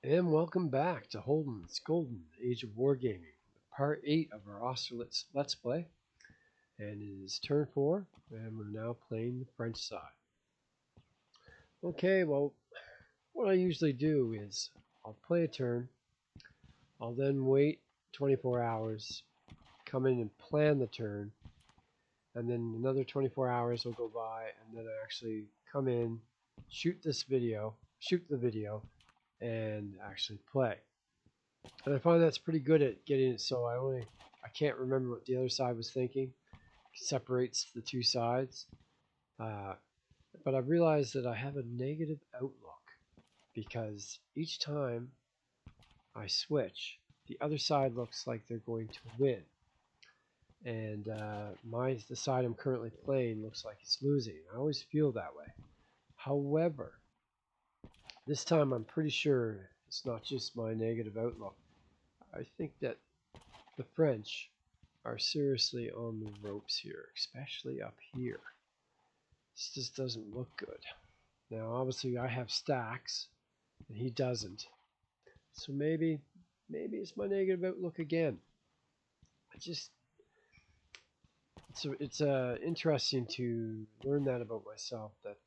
And welcome back to Holden's Golden Age of Wargaming, part 8 of our Austerlitz Let's Play. And it is turn 4, and we're now playing the French side. Okay, well, what I usually do is I'll play a turn, I'll then wait 24 hours, come in and plan the turn, and then another 24 hours will go by, and then I actually come in, shoot the video, and actually play. And I find that's pretty good at getting it so I can't remember what the other side was thinking. It separates the two sides. But I've realized that I have a negative outlook because each time I switch, the other side looks like they're going to win. And the side I'm currently playing looks like it's losing. I always feel that way. However, this time I'm pretty sure it's not just my negative outlook. I think that the French are seriously on the ropes here, especially up here. This just doesn't look good. Now, obviously, I have stacks, and he doesn't. So maybe it's my negative outlook again. It's interesting to learn that about myself. That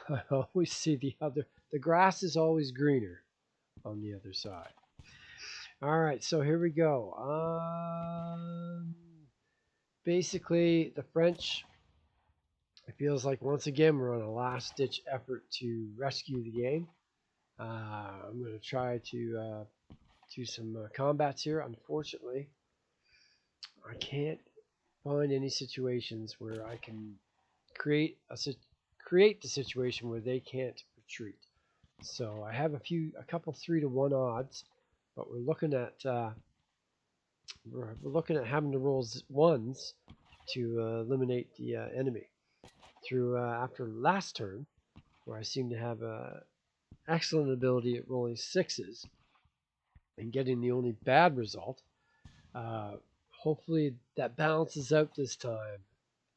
I always see the grass is always greener on the other side. All right, so here we go. Basically, the French, it feels like once again we're on a last-ditch effort to rescue the game. I'm going to try to do some combats here. Unfortunately, I can't find any situations where I can create the situation where they can't retreat. So I have a couple 3-to-1 odds, but we're looking at having to roll ones to eliminate the enemy. Through after last turn, where I seem to have an excellent ability at rolling sixes and getting the only bad result. Hopefully that balances out this time,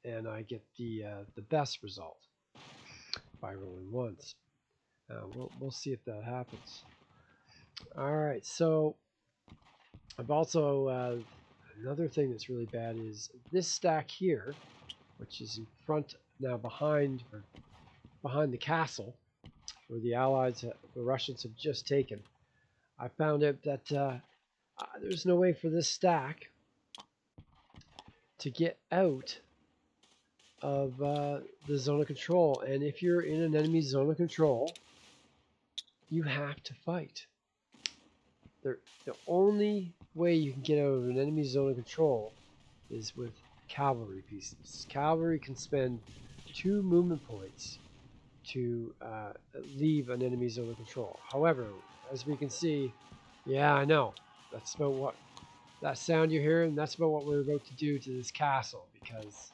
and I get the best result by rolling ones. We'll see if that happens. All right, so I've also another thing that's really bad is this stack here, which is in front now behind the castle where the Russians have just taken. I found out that there's no way for this stack to get out of the zone of control, and if you're in an enemy zone of control, you have to fight. The only way you can get out of an enemy zone of control is with cavalry pieces. Cavalry can spend 2 movement points to leave an enemy zone of control. However, as we can see, yeah, I know, that's about what that sound you're hearing, that's about what we're about to do to this castle, because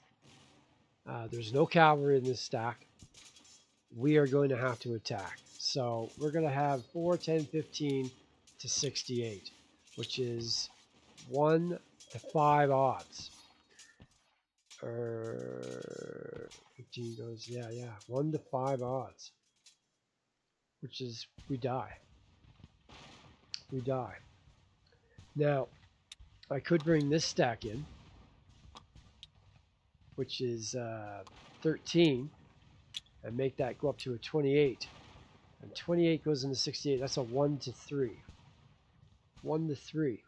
there's no cavalry in this stack. We are going to have to attack. So we're going to have 4, 10, 15 to 68, which is 1 to 5 odds. 15 goes, yeah, 1 to 5 odds, which is we die. We die. Now, I could bring this stack in, which is 13, and make that go up to a 28. And 28 goes into 68. That's a 1 to 3. 1 to 3.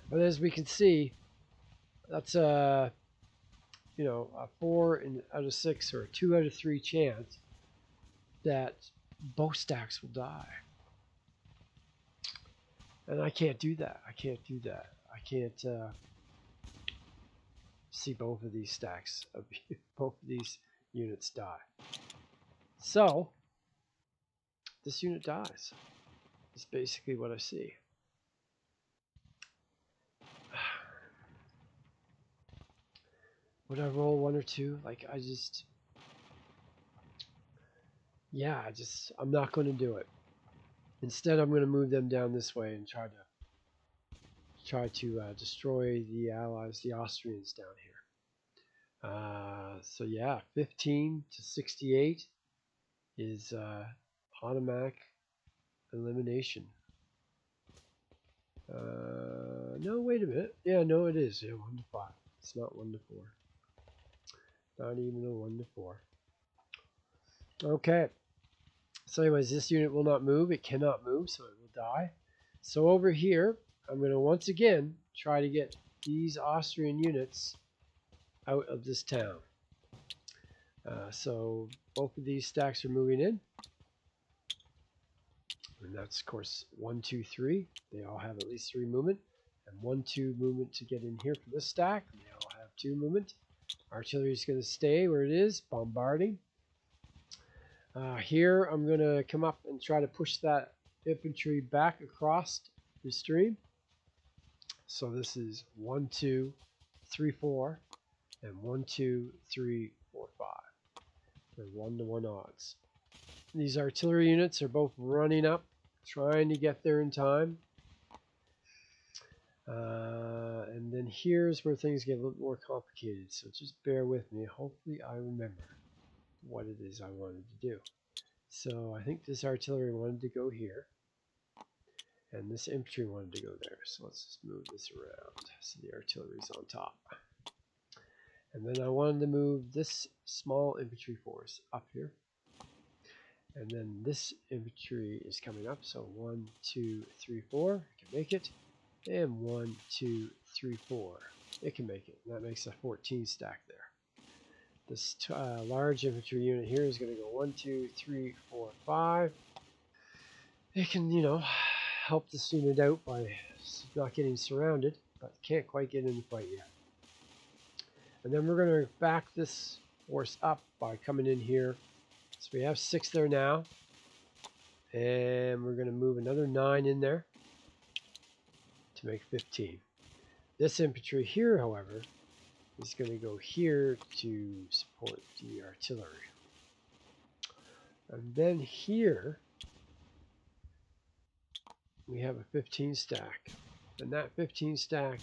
But as we can see, that's a 4 out of 6 or a 2 out of 3 chance that both stacks will die. And I can't do that. I can't see both of these stacks, both of these units die. So this unit dies. That's basically what I see. Would I roll 1 or 2? Like, I'm not going to do it. Instead, I'm going to move them down this way and try to destroy the Allies, the Austrians down here. So yeah, 15 to 68. is automatic elimination. No, wait a minute. Yeah, no, it is. Yeah, 1 to 5. It's not 1 to 4. Not even a 1 to 4. Okay. So anyways, this unit will not move. It cannot move, so it will die. So over here, I'm going to once again try to get these Austrian units out of this town. So both of these stacks are moving in. And that's, of course, 1, 2, 3. They all have at least 3 movement. And 1, 2 movement to get in here for this stack. And they all have 2 movement. Artillery is going to stay where it is, bombarding. Here, I'm going to come up and try to push that infantry back across the stream. So this is 1, 2, 3, 4, and 1, 2, 3, 4, 5. They're 1-to-1 odds. These artillery units are both running up, trying to get there in time. And then here's where things get a little more complicated. So just bear with me. Hopefully I remember what it is I wanted to do. So I think this artillery wanted to go here. And this infantry wanted to go there. So let's just move this around so the artillery's on top. And then I wanted to move this small infantry force up here. And then this infantry is coming up. So 1, 2, 3, 4. I can make it. And 1, 2, 3, 4. It can make it. And that makes a 14 stack there. This large infantry unit here is going to go 1, 2, 3, 4, 5. It can, help this unit out by not getting surrounded, but can't quite get in the fight yet. And then we're going to back this force up by coming in here. So we have 6 there now. And we're going to move another 9 in there to make 15. This infantry here, however, is going to go here to support the artillery. And then here, we have a 15 stack. And that 15 stack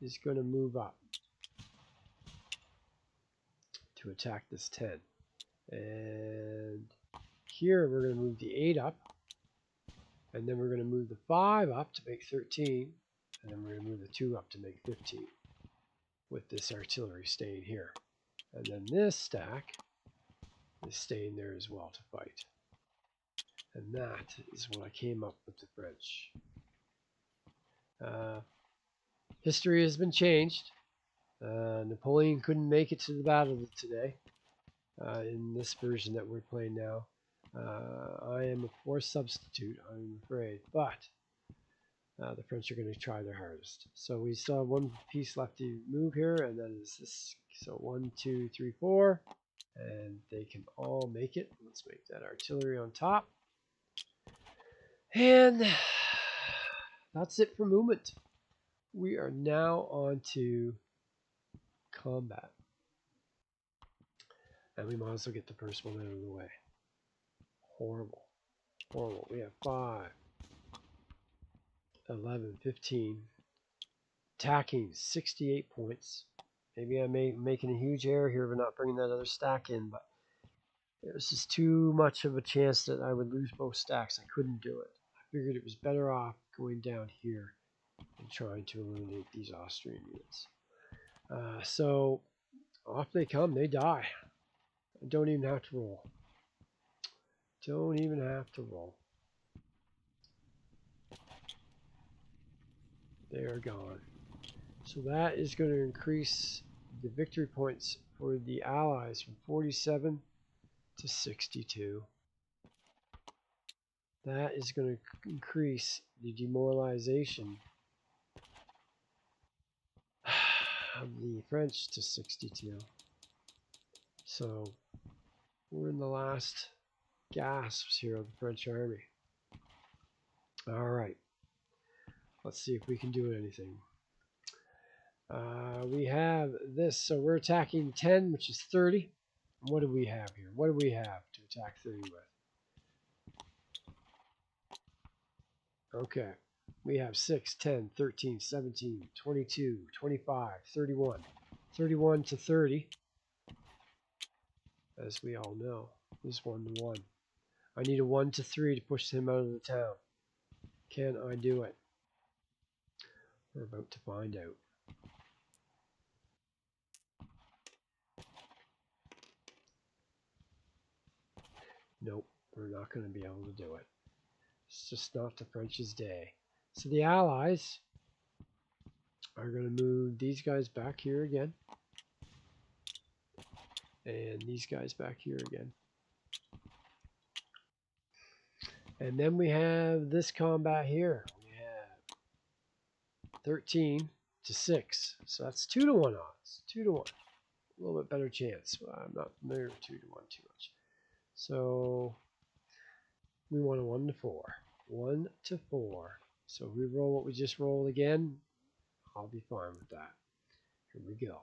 is going to move up to attack this 10. And here we're going to move the 8 up. And then we're going to move the 5 up to make 13. And then we're going to move the 2 up to make 15. With this artillery staying here. And then this stack is staying there as well to fight. And that is what I came up with the French. History has been changed. Napoleon couldn't make it to the battle today in this version that we're playing now. I am a forced substitute, I'm afraid, but the French are going to try their hardest. So we still have 1 piece left to move here, and that is this. So 1, 2, 3, 4, and they can all make it. Let's make that artillery on top. And that's it for movement. We are now on to combat. And we might as well get the first one out of the way. Horrible. Horrible. We have 5, 11, 15. Attacking 68 points. Maybe I'm making a huge error here by not bringing that other stack in, but there's just too much of a chance that I would lose both stacks. I couldn't do it. I figured it was better off going down here and trying to eliminate these Austrian units. So off they come. They die. I don't even have to roll. Don't even have to roll. They are gone. So that is going to increase the victory points for the Allies from 47 to 62. That is going to increase the demoralization of the French to 62. So we're in the last gasps here of the French army. All right. Let's see if we can do anything. We have this. So we're attacking 10, which is 30. What do we have here? What do we have to attack 30 with? Okay. We have 6, 10, 13, 17, 22, 25, 31. 31 to 30, as we all know. is 1 to 1. I need a 1 to 3 to push him out of the town. Can I do it? We're about to find out. Nope, we're not going to be able to do it. It's just not the French's day. So the Allies are going to move these guys back here again. And these guys back here again. And then we have this combat here. We have 13 to 6. So that's 2 to 1 odds. 2 to 1. A little bit better chance. I'm not familiar with 2 to 1 too much. So we want a 1 to 4. 1 to 4. So if we roll what we just rolled again, I'll be fine with that. Here we go.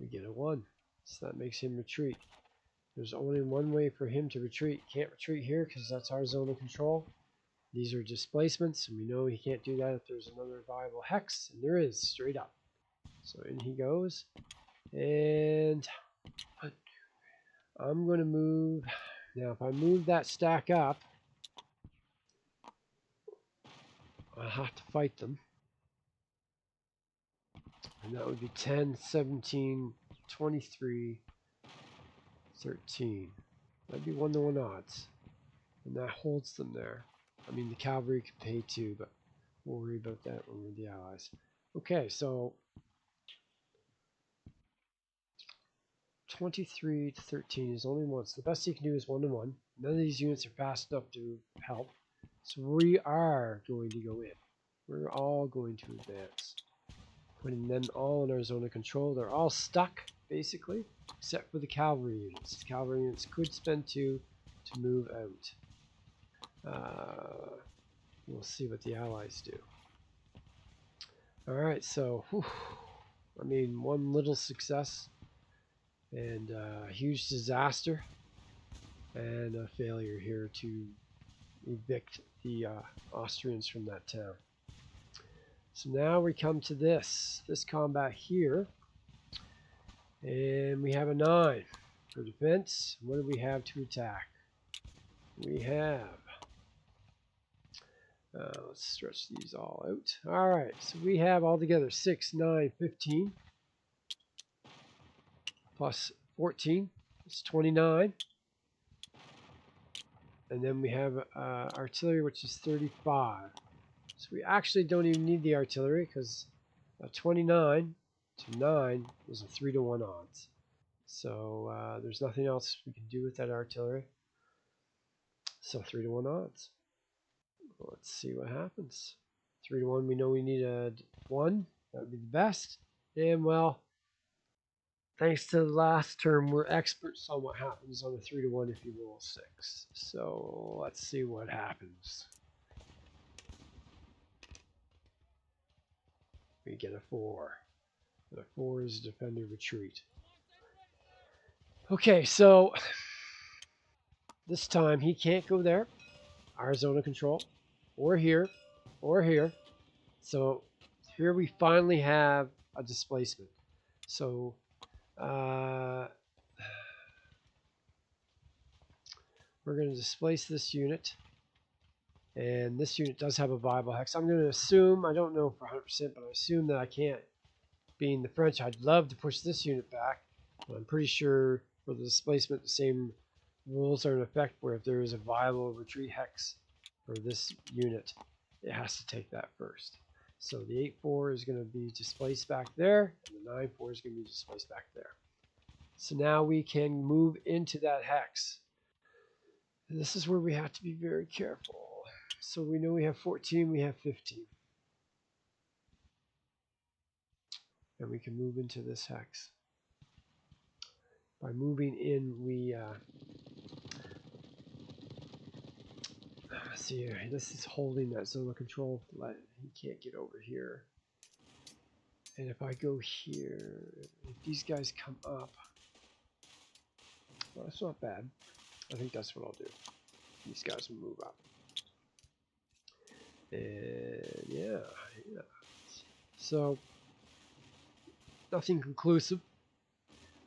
We get a 1. So that makes him retreat. There's only one way for him to retreat. Can't retreat here because that's our zone of control. These are displacements, and we know he can't do that if there's another viable hex, and there is, straight up. So in he goes, and I'm going to move. Now if I move that stack up, I have to fight them. And that would be 10, 17, 23, 13. That'd be 1 to 1 odds. And that holds them there. I mean, the cavalry could pay too, but we'll worry about that when we're the Allies. Okay, so 23 to 13 is only once. The best you can do is 1 to 1. None of these units are fast enough to help. So we are going to go in. We're all going to advance. Putting them all in our zone of control. They're all stuck, basically, except for the cavalry units. The cavalry units could spend 2 to move out. We'll see what the Allies do. Alright, so, I mean, one little success and a huge disaster and a failure here to evict the Austrians from that town. So now we come to this combat here, and we have a 9 for defense. What do we have to attack? We have, let's stretch these all out. All right, so we have altogether 6, 9, 15, plus 14, it's 29. And then we have artillery, which is 35. So we actually don't even need the artillery because 29 to 9 is a 3 to 1 odds. So there's nothing else we can do with that artillery. So 3 to 1 odds. Let's see what happens. 3 to 1, we know we need a 1. That would be the best. And well, thanks to the last term, we're experts on what happens on a 3 to 1 if you roll 6. So let's see what happens. We get a 4. And a 4 is defender retreat. Okay, so this time he can't go there. Our zone of control. Or here. Or here. So here we finally have a displacement. So we're going to displace this unit. And this unit does have a viable hex. I'm going to assume, I don't know for 100%, but I assume that I can't. Being the French, I'd love to push this unit back. But I'm pretty sure for the displacement, the same rules are in effect where if there is a viable retreat hex for this unit, it has to take that first. So the 8-4 is going to be displaced back there, and the 9-4 is going to be displaced back there. So now we can move into that hex. And this is where we have to be very careful. So we know we have 14, we have 15. And we can move into this hex. By moving in, we see here, this is holding that zone of control. He can't get over here. And if I go here, if these guys come up, well, that's not bad. I think that's what I'll do. These guys will move up. And yeah. So nothing conclusive.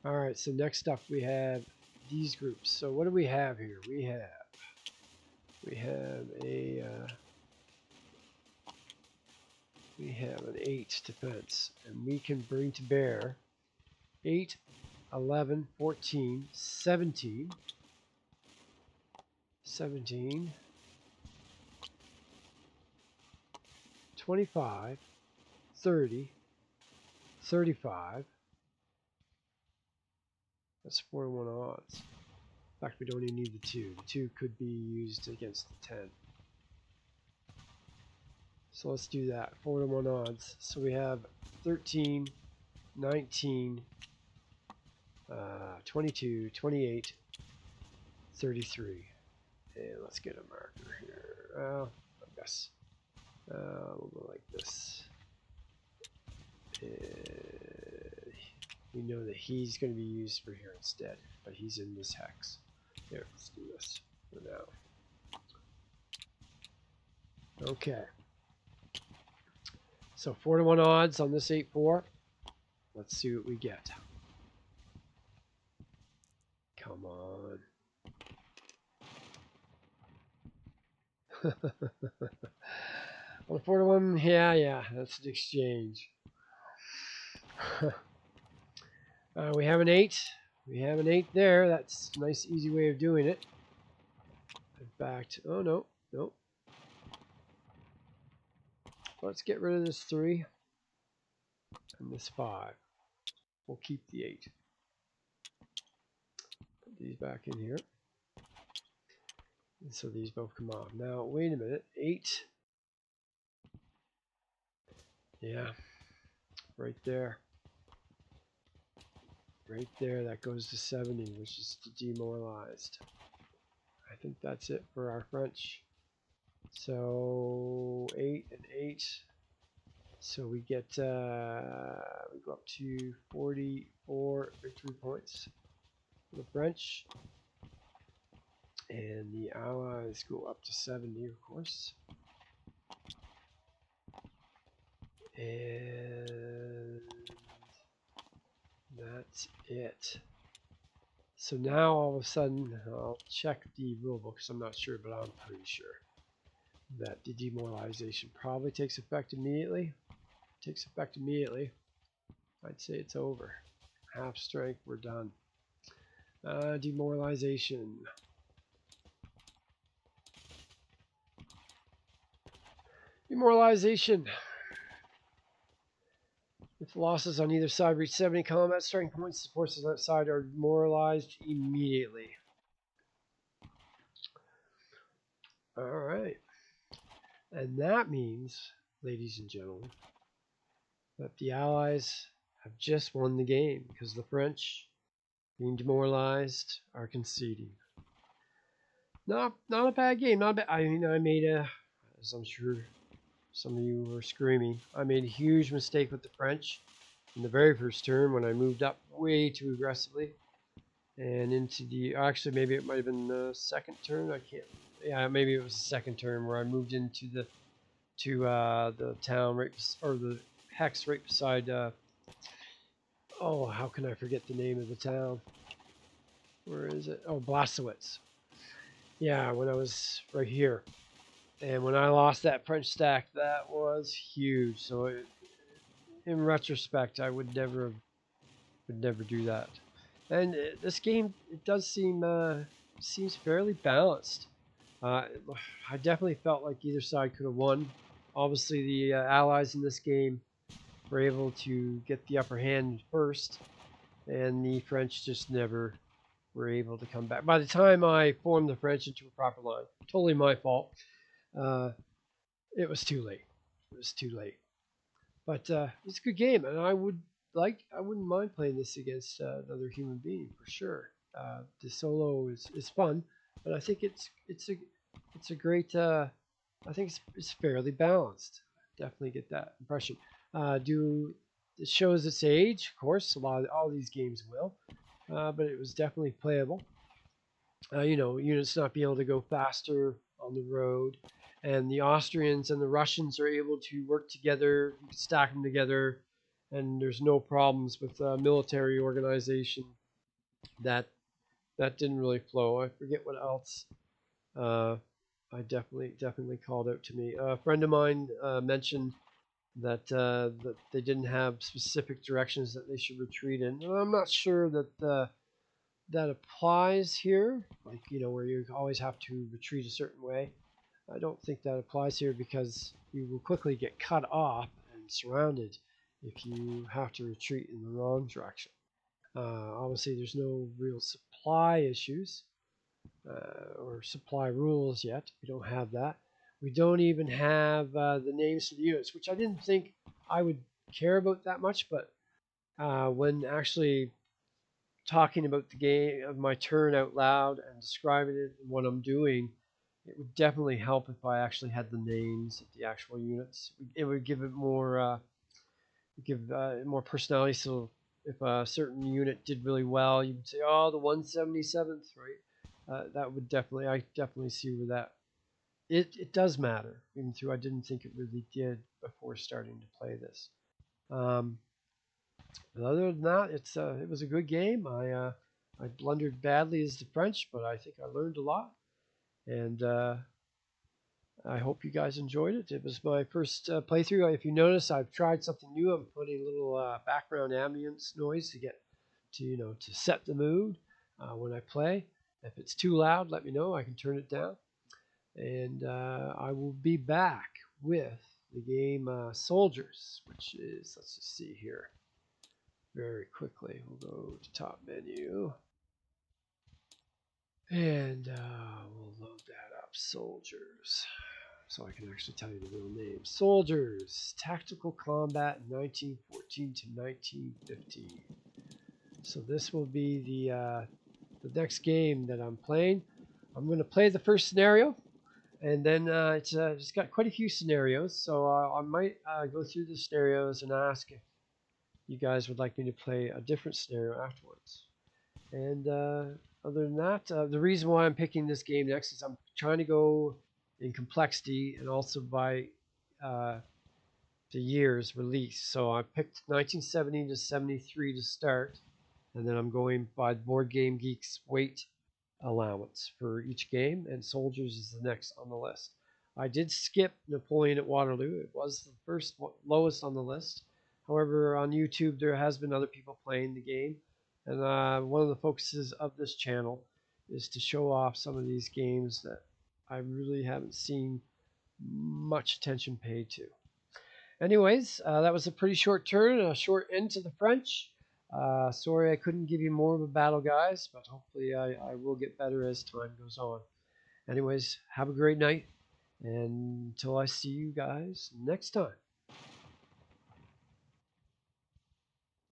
All right, so next up we have these groups. So what do we have here? We have an 8 defense, and we can bring to bear 8, 11, 14, 17, 25, 30, 35. That's 4 to 1 odds. In fact, we don't even need the 2. The 2 could be used against the 10. So let's do that. 4 to 1 odds. So we have 13, 19, 22, 28, 33. And let's get a marker here. Well, I guess we'll go like this. And we know that he's going to be used for here instead, but he's in this hex. Here, let's do this for now. Okay. So 4 to 1 odds on this 8-4. Let's see what we get. Come on. On 4 to 1, yeah, that's an exchange. We have an 8. We have an 8 there. That's a nice, easy way of doing it. In fact, oh no. Let's get rid of this 3 and this 5. We'll keep the 8. Put these back in here. And so these both come off. Now, wait a minute. 8. Yeah. Right there. Right there. That goes to 70, which is demoralized. I think that's it for our French. So 8 and 8. So we get we go up to 44 victory points for the French, and the Allies go up to 70, of course. And that's it. So now all of a sudden, I'll check the rulebook because I'm not sure, but I'm pretty sure that the demoralization probably takes effect immediately. Takes effect immediately. I'd say it's over. Half strength, we're done. Demoralization. Demoralization. If losses on either side reach 70 combat strength points, the forces on that side are demoralized immediately. Alright. And that means, ladies and gentlemen, that the Allies have just won the game because the French, being demoralized, are conceding. Not a bad game. Not bad. I mean, I made as I'm sure some of you were screaming, I made a huge mistake with the French in the very first turn when I moved up way too aggressively and into the, actually maybe it might have been the second turn. I can't. Yeah, maybe it was the second turn where I moved into the town right, or the hex right beside. Oh, how can I forget the name of the town? Where is it? Oh, Blasowitz. Yeah, when I was right here. And when I lost that French stack, that was huge. So in retrospect, I would never do that. And this game, it does seem seems fairly balanced. I definitely felt like either side could have won. Obviously, the Allies in this game were able to get the upper hand first, and the French just never were able to come back. By the time I formed the French into a proper line, totally my fault. It was too late. It was too late. But it's a good game, and I wouldn't mind playing this against another human being for sure. The solo is fun, but I think it's a great. I think it's fairly balanced. Definitely get that impression. It shows its age, of course. All these games will, but it was definitely playable. Units not being able to go faster on the road, and the Austrians and the Russians are able to work together. You can stack them together, and there's no problems with military organization that didn't really flow. I forget what else. I definitely called out to me. A friend of mine mentioned that they didn't have specific directions that they should retreat in. And I'm not sure that that applies here. Like, you know, where you always have to retreat a certain way. I don't think that applies here because you will quickly get cut off and surrounded if you have to retreat in the wrong direction. Obviously, there's no real supply issues or supply rules yet. We don't have that. We don't even have the names for the units, which I didn't think I would care about that much. But when actually talking about the game of my turn out loud and describing it and what I'm doing, it would definitely help if I actually had the names of the actual units. It would give it more personality. So if a certain unit did really well, you would say, "Oh, the 177th," right? That would I definitely see where that it does matter, even though I didn't think it really did before starting to play this. Um, but other than that, it was a good game. I blundered badly as the French, but I think I learned a lot, and I hope you guys enjoyed it. It was my first playthrough. If you notice, I've tried something new. I'm putting a little background ambience noise to get to set the mood when I play. If it's too loud, let me know. I can turn it down. And I will be back with the game Soldiers, which is, let's just see here very quickly. We'll go to top menu. And we'll load that up. Soldiers. So I can actually tell you the real name. Soldiers, Tactical Combat 1914 to 1915. So this will be the next game that I'm playing. I'm going to play the first scenario, and then it's got quite a few scenarios. So I might go through the scenarios and ask if you guys would like me to play a different scenario afterwards. And other than that, the reason why I'm picking this game next is I'm trying to go in complexity and also by the year's release. So I picked 1970 to 73 to start, and then I'm going by Board Game Geek's weight allowance for each game, and Soldiers is the next on the list. I did skip Napoleon at Waterloo. It was the first lowest on the list. However, on YouTube, there has been other people playing the game. And one of the focuses of this channel is to show off some of these games that I really haven't seen much attention paid to. Anyways, that was a pretty short turn, a short end to the French. Sorry I couldn't give you more of a battle, guys, but hopefully I will get better as time goes on. Anyways, have a great night, and until I see you guys next time.